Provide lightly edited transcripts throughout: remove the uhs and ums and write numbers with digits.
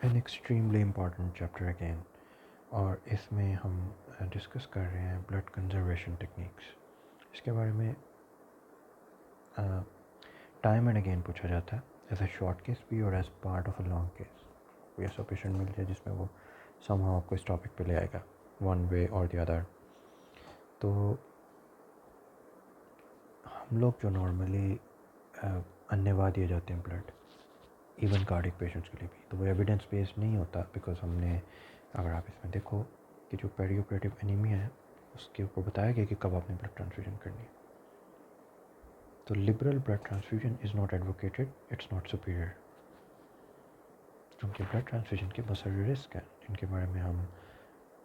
An extremely important chapter again, और इसमें हम डिस्कस कर रहे हैं ब्लड कंजर्वेशन टेक्निक्स। इसके बारे में टाइम एंड अगेन पूछा जाता है, एज अ शॉर्ट केस भी और as part of a long case. कोई ऐसा पेशेंट मिल जाए जिसमें वो समहाउ आपको इस टॉपिक पे ले आएगा वन वे और द अदर। तो हम लोग जो नॉर्मली अन्यवा दिए जाते हैं ब्लड, इवन कार्डिक पेशेंट्स के लिए भी, तो वो एविडेंस बेस्ड नहीं होता, बिकॉज हमने, अगर आप इसमें देखो कि जो पेरी ऑपरेटिव एनीमिया है उसके ऊपर बताया गया कि कब आपने ब्लड ट्रांसफ्यूजन करनी है। तो liberal blood transfusion is not advocated, it's not superior, क्योंकि ब्लड ट्रांसफ्यूजन के बहुत सारे रिस्क हैं जिनके बारे में हम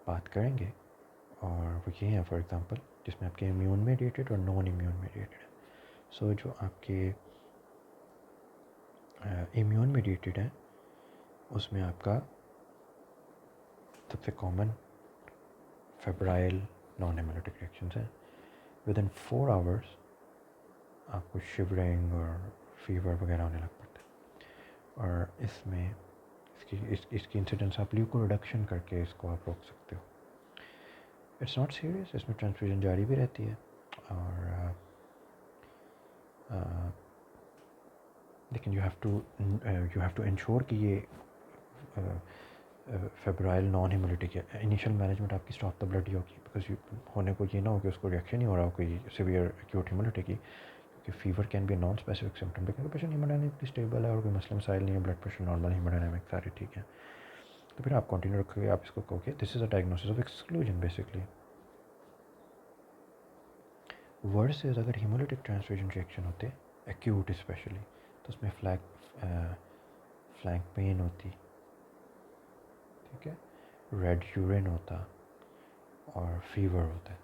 बात करेंगे, और वो ये हैं फॉर एग्जांपल, जिसमें आपके इम्यून मेडिएटेड और नॉन इम्यून मेडिएटेड है। सो जो आपके इम्यून मेडिएटेड है उसमें आपका सबसे common febrile non haemolytic reactions हैं। विद इन 4 आवर्स आपको शिवरिंग और फीवर वगैरह होने लग पड़ता है, और इसमें इसकी इंसिडेंस आप ल्यूको रिडक्शन करके इसको आप रोक सकते हो। इट्स नॉट सीरियस, इसमें ट्रांसफ्यूजन जारी भी रहती है, और लेकिन यू हैव टू इंश्योर कि ये फेब्राइल नॉन हेमोलिटिक है। इनिशियल मैनेजमेंट आपकी स्टॉप द ब्लड ही होगी, बिकॉज होने को ये ना हो कि उसको रिएक्शन ही हो रहा हो कोई सीवियर एक्यूट हेमोलिटिक की, क्योंकि fever can be non specific symptom, लेकिन पेशेंट हीमोडायनेमिकली स्टेबल है और कोई मसला मसाइल नहीं है, ब्लड प्रेशर नॉर्मल, हीमोडायनेमिक सारे ठीक है, तो फिर आप कंटिन्यू रखोगे, आप इसको कहोगे this is a diagnosis of exclusion basically. Versus अगर हीमोलिटिक ट्रांसफ्यूजन रिएक्शन होते एक्यूट स्पेशली, तो उसमें फ्लैंक पेन होती, ठीक है, रेड यूरिन होता और फीवर होता है।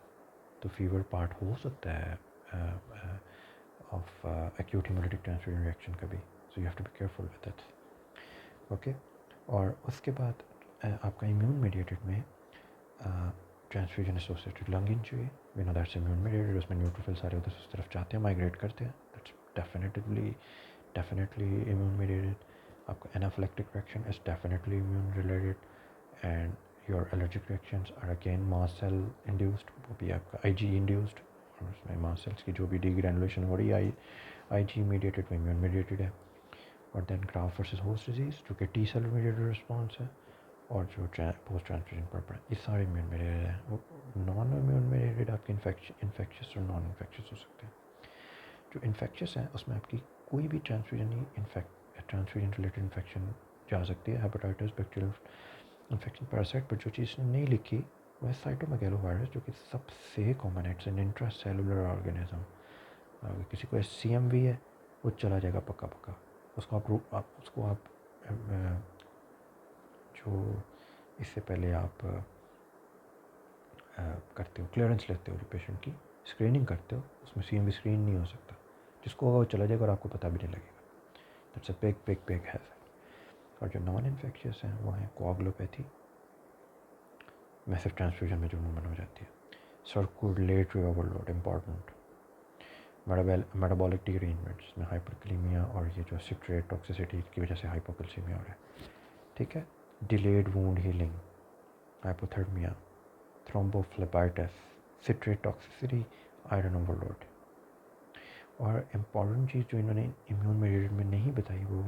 तो फीवर पार्ट हो सकता है of acute haemolytic transfusion reaction का भी, so you have to be careful with that. Okay, और उसके बाद आपका इम्यून मेडिएटेड में transfusion associated lung injury, we know that's immune mediated, उसमें न्यूट्रोफिल सारे उधर उस तरफ जाते हैं, माइग्रेट करते हैं, दैट्स डेफिनेटली इम्यून मेडिएटेड। आपका anaphylactic reaction is definitely immune related, and your allergic reactions are again mast cell induced, वो भी आपका आईजी इंड्यूस्ड, और उसमें मास्ट सेल्स की जो भी डीग्रैनुलेशन हो रही है आईजी मेडिएटेड, वो इम्यून मेडिएटेड है। और then graft versus host disease जो कि टी सेल मेडिएटेड रिस्पॉन्स है, और जो पोस्ट ट्रांसफ्यूजन पर्पल, ये सारे इम्यून मेडिएटेड हैं। वो नॉन इम्यून मेडिएटेड आपके इन्फेक्शियस और नॉन इन्फेक्शियस हो सकते हैं। जो इन्फेक्शियस हैं उसमें आपकी कोई भी ट्रांसफ्यूजन ही ट्रांसफ्यूजन रिलेटेड इन्फेक्शन जा सकती है, हेपेटाइटिस, बैक्टीरियल इन्फेक्शन, पैरासाइट, पर जो चीज़ नहीं लिखी वो है साइटोमेगालोवायरस, जो कि सबसे कॉमन है, इट्स एन इंट्रासेलुलर ऑर्गेनिज्म। अगर किसी को CMV है वो चला जाएगा पक्का पक्का, उसको आप जो इससे पहले आप करते हो, क्लियरेंस लेते हो जो पेशेंट की स्क्रीनिंग करते हो, उसमें CMV स्क्रीन नहीं हो सकता, जिसको होगा वो चला जाएगा और आपको पता भी नहीं लगेगा। That's a big hazard. और जो नॉन इन्फेक्शियस हैं वो हैं कोआगुलोपैथी, मैसिव ट्रांसफ्यूजन में जो मूवमेंट हो जाती है, circulatory overload important, metabolic derangement जिसमें हाइपरकलीमिया और ये जो सिट्रेट टॉक्सिसिटी की वजह से हाइपोकैल्सीमिया हो रहा है, ठीक है, delayed wound healing, hypothermia, thrombophlebitis, citrate toxicity, iron overload. और इम्पॉर्टेंट चीज़ जो इन्होंने इम्यून मेडिएटेड में नहीं बताई, वो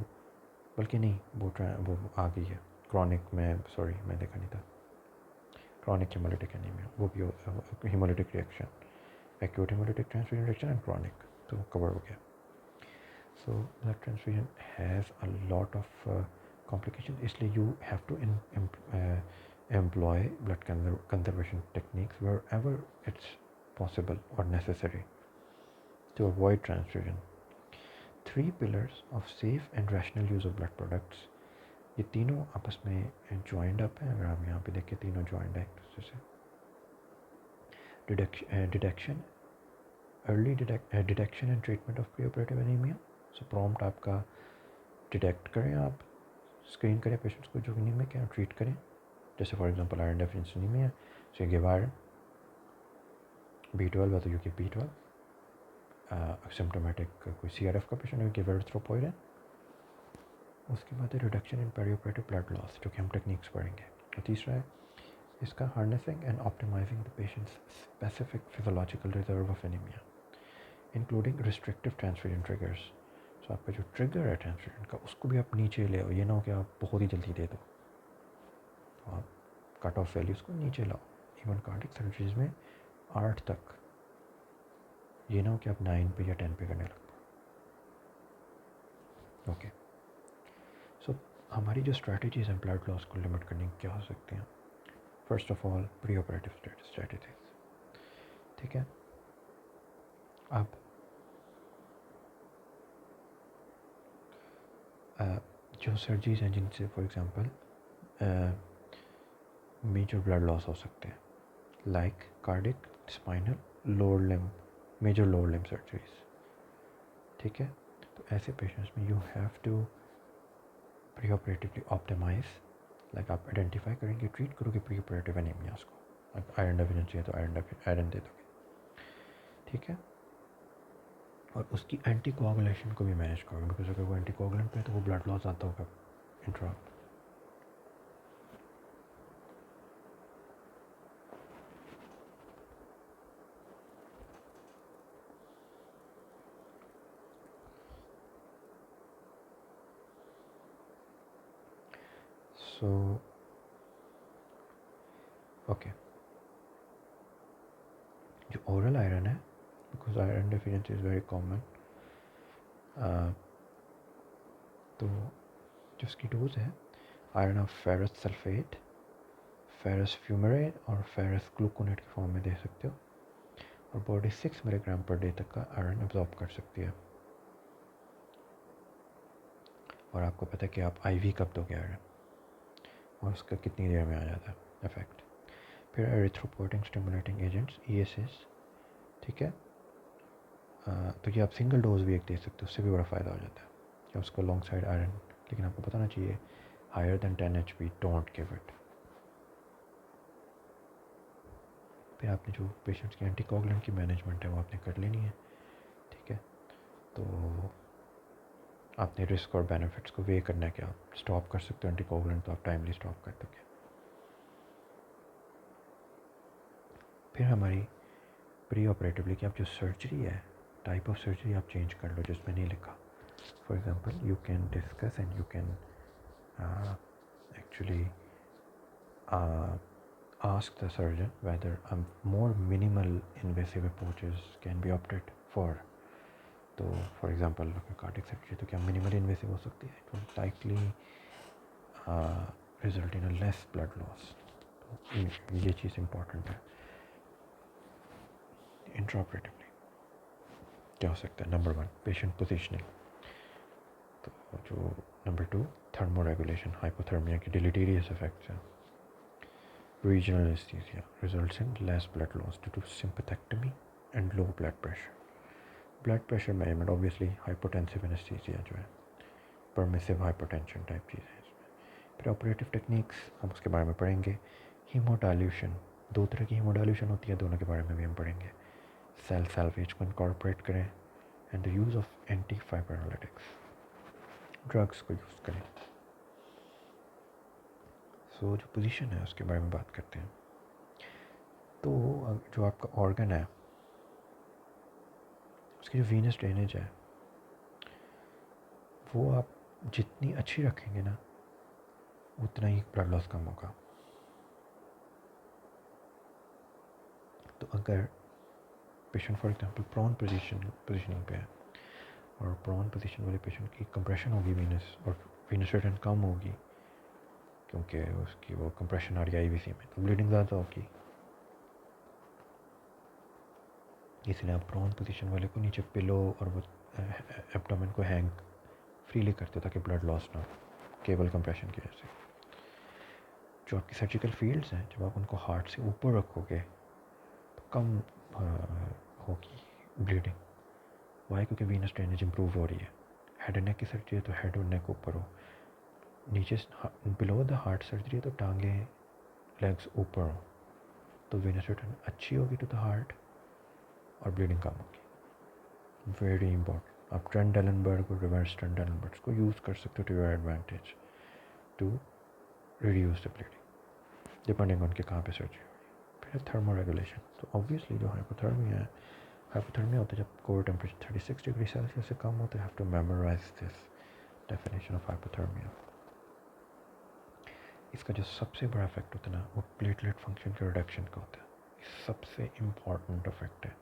बल्कि नहीं वो आ गई है क्रॉनिक में, सॉरी मैं देखा नहीं था, क्रॉनिक हेमोलिटिक एनीमिया, वो भी haemolytic reaction, acute haemolytic transfusion reaction and chronic, तो वो कवर हो गया। So blood transfusion has a lot of complication, इसलिए you have to employ blood conservation techniques wherever it's possible or necessary to avoid transfusion. 3 pillars of safe and rational use of blood products, ये तीनों आपस में joined up हैं। अगर आप यहाँ पे देखें तीनों ज्वाइंड है एक दूसरे से। Detection, early detection and treatment of pre operative anaemia, so prompt आपका डिटेक्ट करें, आप स्क्रीन करें पेशेंट्स को जो एनीमिक है, ट्रीट करें। जैसे for example iron deficiency anaemia, so give iron, B12 है तो यू गिव B12, सिम्टोमेटिक कोई CRF का पेशेंट है गिव एरिथ्रोपोइटिन, उसके बाद है reduction in perioperative blood loss, जो कि हम टेक्निक्स पढ़ेंगे। और तीसरा है इसका harnessing and optimising the patients specific physiological reserve of anaemia including restrictive transfusion triggers. So आपका जो ट्रिगर है ट्रांसफ्यूजन का, उसको भी आप नीचे ले आओ। ये ना हो कि आप बहुत ही जल्दी दे दो, तो आप कट ऑफ वैल्यूज़ को नीचे लाओ। इवन कार्डिक सर्जरीज में 8 तक, ये ना हो कि आप 9 पे या 10 पे करने लग पाओ। ओके, सो हमारी जो स्ट्रैटेजीज हैं ब्लड लॉस को लिमिट करने की क्या हो सकती हैं? First of all pre operative strategies, ठीक है। अब जो सर्जरीज हैं जिनसे for example major blood loss हो सकते हैं, like cardiac, spinal, lower limb, major lower limb surgeries, ठीक है। तो ऐसे पेशेंट्स में you have to pre operatively optimise, like आप आइडेंटिफाई करेंगे, ट्रीट करोगे प्री ऑपरेटिव एनीमियाज को। आयरन डेफिशिएंसी है तो आयरन दे दोगे, ठीक है। और उसकी एंटी कोआगुलेशन को भी मैनेज करोगे, बिकॉज अगर वो एंटी कोआगुलेंट पे है तो वो ब्लड लॉस आता होगा इंट्रा। सो ओके, जो ओरल आयरन है, because iron deficiency is very common, तो जो उसकी डोज है iron of ferrous sulphate, ferrous fumarate और फेरस ग्लूकोनेट के फॉर्म में दे सकते हो। और बॉडी 6 मिलीग्राम पर डे तक का आयरन एब्जॉर्ब कर सकती है। और आपको पता है कि आप आईवी कब दोगे आयरन, और उसका कितनी देर में आ जाता है इफेक्ट। फिर एरिथ्रोपोइटिन स्टिमुलेटिंग एजेंट्स, ESAs, ठीक है। तो ये आप सिंगल डोज भी एक दे सकते हो, उससे भी बड़ा फ़ायदा हो जाता है कि उसको लॉन्ग साइड आयरन। लेकिन आपको बताना चाहिए higher than 10 HP don't give it. फिर आपने जो पेशेंट्स की एंटीकोगुलेंट की मैनेजमेंट है वो आपने कर लेनी है, ठीक है। तो आपने रिस्क और बेनिफिट्स को वे करना है कि आप स्टॉप कर सकते हो एंटीकोगुलेंट, तो आप टाइमली स्टॉप कर दोगे। फिर हमारी प्री ऑपरेटिवली कि आप जो सर्जरी है, टाइप ऑफ सर्जरी आप चेंज कर लो जिसमें नहीं लिखा। For example you can discuss and you can actually ask the surgeon whether a more minimal invasive approaches can be opted for. तो फॉर एग्जांपल कार्डिक सर्जरी तो क्या minimal invasive हो सकती है? It will likely result in a less blood loss. तो ये चीज़ important है। इंट्राऑपरेटिवली क्या हो सकता है? नंबर 1 पेशेंट पोजिशनिंग, तो जो नंबर 2 थर्मो रेगुलेशन, हाइपोथर्मिया के डिलीटेरियस इफेक्ट्स हैं। Regional anaesthesia results in less blood loss due to sympathectomy and low blood pressure. Blood pressure management obviously hypotensive anaesthesia जो है, परमिसिव हाइपोटेंशन टाइप चीज़ है इसमें। फिर operative techniques हम उसके बारे में पढ़ेंगे। हीमोडाइल्यूशन, 2 तरह की हीमोडाइल्यूशन होती है, दोनों के बारे में भी हम पढ़ेंगे। सेल सैल्वेज को इनकॉर्पोरेट करें and the use of antifibrinolytics, drugs को यूज़ करें। सो जो पोजीशन है उसके बारे में बात करते हैं। तो जो आपका ऑर्गन है उसकी जो वीनस ड्रेनेज है वो आप जितनी अच्छी रखेंगे ना उतना ही ब्लड लॉस कम होगा। तो अगर patient for example prone positioning पे है और प्रॉन पोजीशन वाले पेशेंट की कंप्रेशन होगी वीनस, और वीनस रिटर्न कम होगी क्योंकि उसकी वो कंप्रेशन आ रही है IVC में, तो ब्लीडिंग ज़्यादा होगी। इसलिए आप प्रॉन पोजीशन वाले को नीचे पिलो और वो एब्डोमेन को हैंग फ्रीली करते हो ताकि ब्लड लॉस ना हो केवल कंप्रेशन की वजह से। जो आपकी सर्जिकल फील्ड्स हैं जब आप उनको हार्ट से ऊपर रखोगे तो कम होगी ब्लीडिंग। वाई? क्योंकि वीनस ड्रेनेज इम्प्रूव हो रही है। हेड एंड नेक की सर्जरी है तो हेड और नेक ऊपर हो, नीचे बिलो द हार्ट सर्जरी है तो टांगे लेग्स ऊपर हो, तो वीनस रिटर्न अच्छी होगी टू द हार्ट और ब्लीडिंग कम होगी। Very important. आप ट्रेंडेलेनबर्ग और रिवर्स ट्रेंडेलेनबर्ग को यूज़ कर सकते हो to your advantage to reduce the bleeding depending on के कहाँ पे सर्जरी हो रही है। फिर थर्मो रेगुलेशन, तो ऑब्वियसली जो हाइपोथर्मिया है, हाइपोथर्मिया होता है जब कोर टेम्परेचर 36 डिग्री सेल्सियस से कम होता है। Have to memorise this definition of hypothermia. इसका जो सबसे बड़ा इफेक्ट होता है ना, वो प्लेटलेट फंक्शन के रिडक्शन का होता है। सबसे इम्पॉर्टेंट इफेक्ट है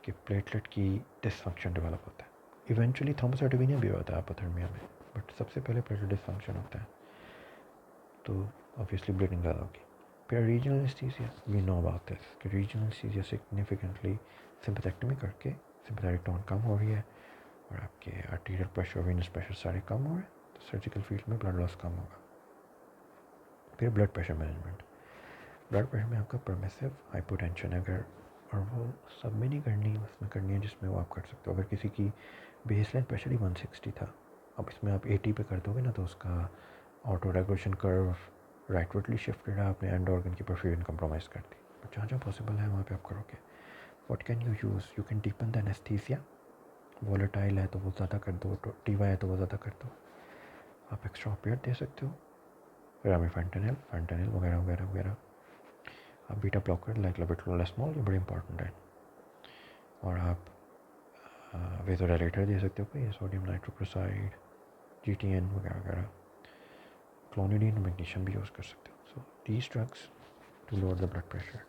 कि प्लेटलेट की डिसफंक्शन डेवलप होता है। इवेंचुअली थ्रोम्बोसाइटोपेनिया भी होता है हाइपोथर्मिया में, बट सबसे पहले प्लेटलेट डिसफंक्शन होता है, तो ऑब्वियसली ब्लीडिंग ज़्यादा होगी। फिर regional anaesthesia, we know about this कि रीजनल एनेस्थीसिया सिग्निफिकेंटली सिम्पैथेक्टमी करके सिम्पैथेटिक टोन कम हो रही है और आपके आर्टीरियल प्रेशर, वीनस प्रेशर सारे कम हो रहे हैं, तो सर्जिकल फील्ड में ब्लड लॉस कम होगा। फिर blood pressure management, blood pressure में आपका परमिसिव हाइपोटेंशन अगर, और वो सब में नहीं करनी, उसमें करनी है जिसमें वो आप कर सकते हो। अगर किसी की बेसलाइन प्रेशर ही 160 था, अब इसमें आप 80 पे कर दोगे ना, तो उसका ऑटो रेगुलेशन कर्व राइटवर्डली शिफ्टेड है, आपने एंड ऑर्गन की परफ्यूजन कंप्रोमाइज़ कर दी। बट जहाँ जहाँ पॉसिबल है वहाँ पे आप करोगे। What can you use, you can deepen the anaesthesia, volatile है तो वो ज़्यादा कर दो, टीवा है तो वो ज़्यादा कर दो। आप एक्स्ट्रा ओपिएट दे सकते हो, रामिफेंटेनिल, फेंटेनिल वगैरह वगैरह वगैरह। आप बीटा ब्लॉकर लाइक लेबेटोलोलेस्मोल, ये बड़े इंपॉर्टेंट है। और आप वेज़ोडाइलेटर दे सकते हो कोई, सोडियम नाइट्रोक्लोराइड, GTN वगैरह वगैरह। क्लोनिडीन, मैग्नीशियम भी यूज़ कर सकते हो। So these drugs to lower the blood pressure.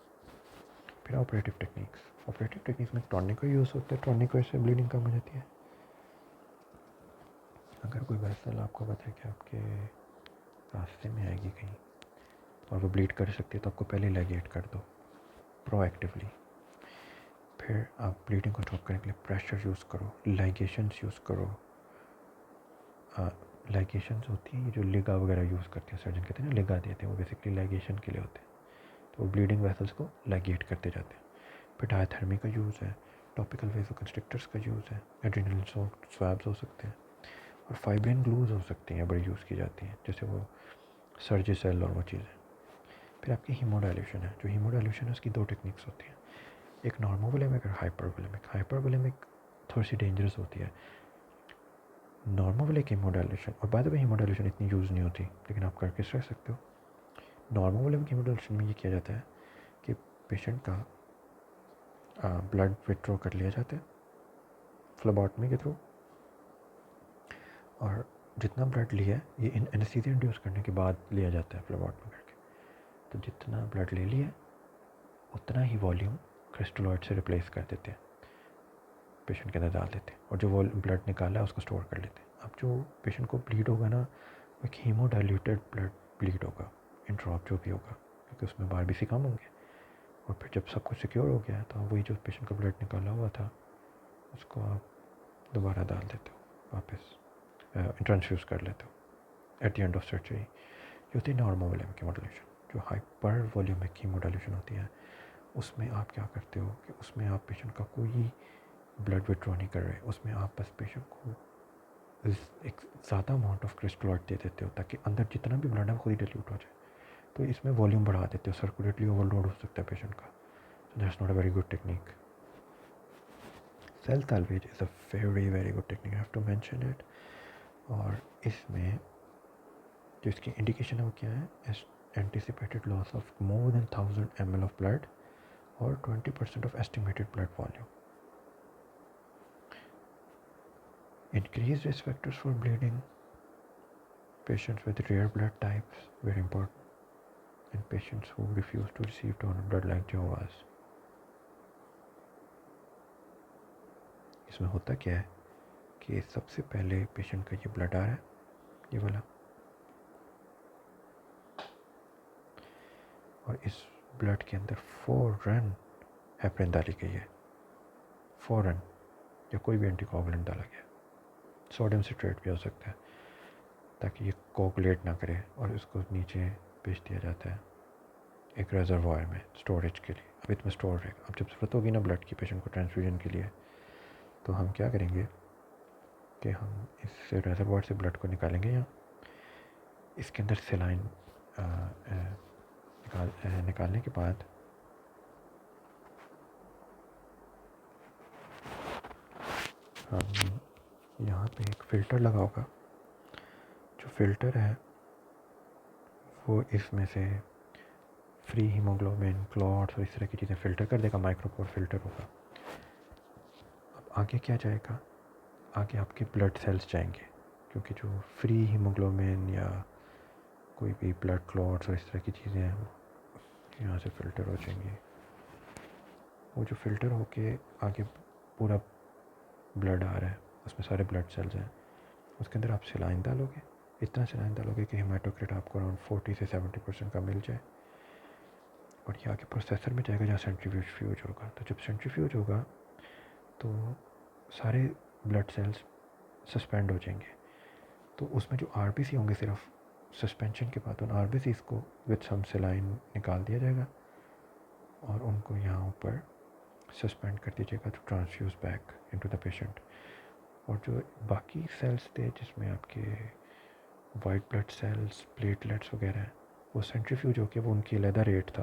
फिर ऑपरेटिव टेक्निक्स में टॉर्निको यूज़ होता है, टॉर्निको से ब्लीडिंग कम हो जाती है। अगर कोई वेसल आपको पता है कि आपके रास्ते में आएगी कहीं और वो ब्लीड कर सकती है, तो आपको पहले लैगेट कर दो प्रोएक्टिवली। फिर आप ब्लीडिंग को स्टॉप करने के लिए प्रेशर यूज़ करो, लाइगेशंस यूज़ करो। लाइगेशंस होती है जो लिगा वगैरह यूज़ करते हैं, सर्जन कहते हैं ना लिगा देते हैं, वो बेसिकली लाइगेशन के लिए होते हैं, तो वो ब्लीडिंग वेसल्स को लाइगेट करते जाते हैं। फिर डायथर्मी का यूज़ है, टॉपिकल वेसोकंस्ट्रिक्टर्स का यूज़ है, एड्रेनल स्वैब्स हो सकते हैं, और फाइब्रिन ग्लूज हो सकती हैं, बड़ी यूज़ की जाती हैं, जैसे वो सर्जिसेल और वो चीज़ें। फिर आपकी हीमोडाइल्यूशन है, जो हीमोडाइल्यूशन है उसकी दो टेक्निक्स होती हैं, एक नॉर्मोवोलेमिक और हाइपरवोलेमिक। हाइपरवोलेमिक थोड़ी सी डेंजरस होती है। नॉर्मोवोलिक हीमोडाइल्यूशन, और बाय द वे हीमोडाइल्यूशन इतनी यूज़ नहीं होती, लेकिन आप करके रह सकते हो। नॉर्मोवोलेमिक हीमोडाइल्यूशन में ये किया जाता है कि पेशेंट का ब्लड विथड्रॉ कर लिया जाता है फ्लेबॉटमी के थ्रू, और जितना ब्लड लिया है ये एनेस्थीसिया इंड्यूस करने के बाद लिया जाता है फ्लेबॉटमी करके, तो जितना ब्लड ले लिया उतना ही वॉल्यूम क्रिस्टलॉइड से रिप्लेस कर देते हैं, पेशेंट के अंदर डाल देते हैं, और जो वो ब्लड निकाला है उसको स्टोर कर लेते हैं। अब जो पेशेंट को ब्लीड होगा ना, वो एक हीमोडाइल्यूटेड ब्लड ब्लीड होगा, इंट्रॉप जो भी होगा, क्योंकि उसमें RBC कम होंगे। और फिर जब सब कुछ सिक्योर हो गया है, तो वही जो पेशेंट का ब्लड निकाला हुआ था उसको आप दोबारा डाल देते हो, वापस ट्रांसफ्यूज़ कर लेते हो at the end of surgery. ये होती है नॉर्मोवोलेमिक हीमोडाइल्यूशन। जो हाइपर वॉल्यूमिक हीमोडाइल्यूशन होती है, उसमें आप क्या करते हो कि उसमें आप पेशेंट का कोई ब्लड विड्रॉ नहीं कर रहे, उसमें आप बस पेशेंट को एक ज़्यादा अमाउंट ऑफ क्रिस्टलॉइड दे देते हो ताकि अंदर जितना भी ब्लड है वो खुद ही डिल्यूट हो जाए, तो इसमें वॉल्यूम बढ़ा देते हो, सर्कुलेटली ओवरलोड हो सकता है पेशेंट का। So that's not a very good technique. Cell salvage is a very good technique, I have to mention it. और इसमें जो इसकी इंडिकेशन है वो क्या है, anticipated loss of more than 1000 ml of blood और 20% of estimated blood volume. Increased risk factors for bleeding, patients with rare blood types, very important, and patients who refuse to receive donor blood like Jehovah's. इसमें होता क्या है कि सबसे पहले patient का ये ब्लड आ रहा है, ये वाला, और इस ब्लड के अंदर फ़ौरन हेपरिन डाली गई है, फ़ौरन, या कोई भी एंटीकोगुलेंट डाला गया, सोडियम सिट्रेट भी हो सकता है, ताकि ये कोगुलेट ना करे, और इसको नीचे भेज दिया जाता है एक रेजरवॉयर में स्टोरेज के लिए। अब इसमें स्टोर रहेगा। अब जब ज़रूरत होगी ना ब्लड की पेशेंट को ट्रांसफ्यूजन के लिए, तो हम क्या करेंगे कि हम इस रेजरवॉयर से ब्लड को निकालेंगे, या इसके अंदर सेलाइन निकालने के बाद हम यहाँ पे एक फ़िल्टर लगा होगा, जो फ़िल्टर है वो इसमें से फ्री हीमोग्लोबिन, क्लॉट्स और इस तरह की चीज़ें फ़िल्टर कर देगा, माइक्रोपोर फ़िल्टर होगा। अब आगे क्या जाएगा, आगे आपके ब्लड सेल्स जाएंगे, क्योंकि जो फ्री हीमोग्लोबिन या कोई भी ब्लड क्लॉट्स और इस तरह की चीज़ें हैं वो यहाँ से फ़िल्टर हो जाएंगी। वो जो फ़िल्टर होके आगे पूरा ब्लड आ रहा है, उसमें सारे ब्लड सेल्स हैं, उसके अंदर आप सलाइन डालोगे, इतना सलाइन डालोगे कि हेमाटोक्रिट आपको अराउंड 40 से 70% का मिल जाए, और ये आगे प्रोसेसर में जाएगा जहाँ सेंट्रीफ्यूज होगा। तो जब सेंट्रीफ्यूज होगा तो सारे ब्लड सेल्स सस्पेंड हो जाएंगे, तो उसमें जो आरबीसी होंगे सिर्फ सस्पेंशन के बाद उन आरबीसीज को विद सम सलाइन निकाल दिया जाएगा और उनको यहाँ ऊपर सस्पेंड कर दीजिएगा to transfuse back into the patient. और जो बाकी सेल्स थे जिसमें आपके वाइट ब्लड सेल्स, प्लेटलेट्स वगैरह हैं, वो सेंट्रीफ्यूज होकर वो उनकी अलहदा रेट था,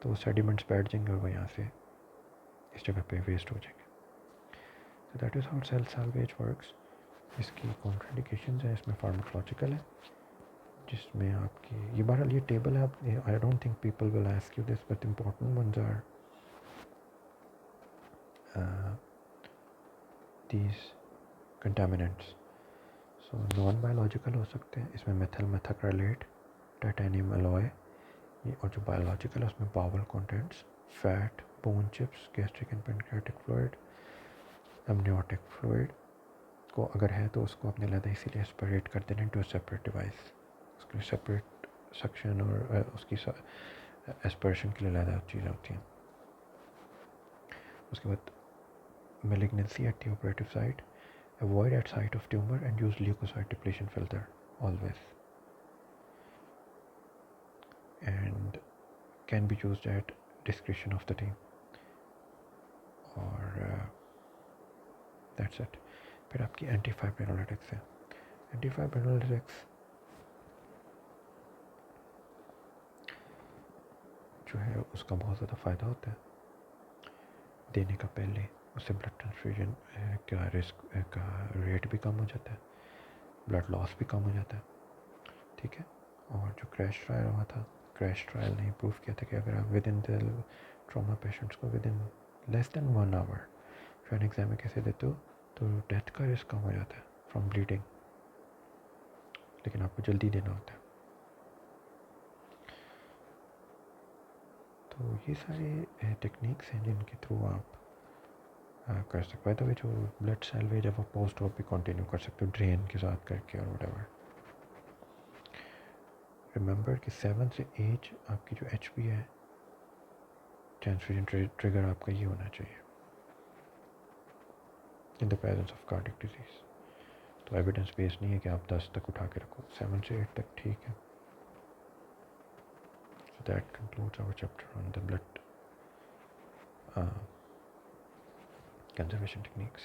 तो वो सेडिमेंट्स बैठ जाएंगे और वो यहाँ से इस जगह पे वेस्ट हो जाएंगे। तो that is how cell salvage works. इसकी कॉन्ट्राइंडिकेशंस हैं, इसमें फार्माकोलॉजिकल है, जिसमें आपकी ये बहरहाल ये टेबल है। आप, I don't think people will ask you this, but important ones are these contaminants. So non biological हो सकते हैं, इसमें मेथल मेथाक्रेलेट, टाइटेनियम अलॉय, ये, और जो बायोलॉजिकल है उसमें bowel contents, fat, bone chips, gastric and pancreatic fluid, amniotic fluid को अगर है तो उसको अपने लदा इसीलिए एस्पिरेट कर देना टू सेपरेट डिवाइस, उसके लिए सेपरेट सक्शन और उसकी एस्पिरेशन के लिए लदा चीज़ें होती हैं। उसके बाद malignancy at the operative site, avoid at site of tumor and use leukocyte depletion filter always, and can be used at discretion of the team, और that's it। फिर आपकी एंटीफाइब्रिनोलिटिक्स है। एंटीफाइब्रिनोलिटिक्स जो है उसका बहुत ज़्यादा फ़ायदा होता है देने का पहले, उससे ब्लड ट्रांसफ्यूजन का रिस्क का रेट भी कम हो जाता है, ब्लड लॉस भी कम हो जाता है, ठीक है। और जो क्रैश ट्रायल हुआ था, क्रैश ट्रायल ने प्रूव किया था कि अगर आप within the trauma patients को within less than 1 hour फैन एग्जाम कैसे देते हो तो डेथ का रिस्क कम हो जाता है फ्रॉम ब्लीडिंग, लेकिन आपको जल्दी देना होता है। तो ये सारे टेक्निक्स हैं जिनके थ्रू आप कर सकते हो। तो जो ब्लड सैल्वेज है वो पोस्ट ऑप भी कंटिन्यू कर सकते हो ड्रेन के साथ करके और व्हाटएवर। रिमेंबर कि 7 से 8 आपकी जो HP है ट्रांसफ्यूजन ट्रिगर आपका ये होना चाहिए in the presence of cardiac disease. तो एविडेंस बेस नहीं है कि आप 10 तक उठा के रखो, 7 से 8 तक ठीक है। So that concludes our chapter on the blood conservation techniques.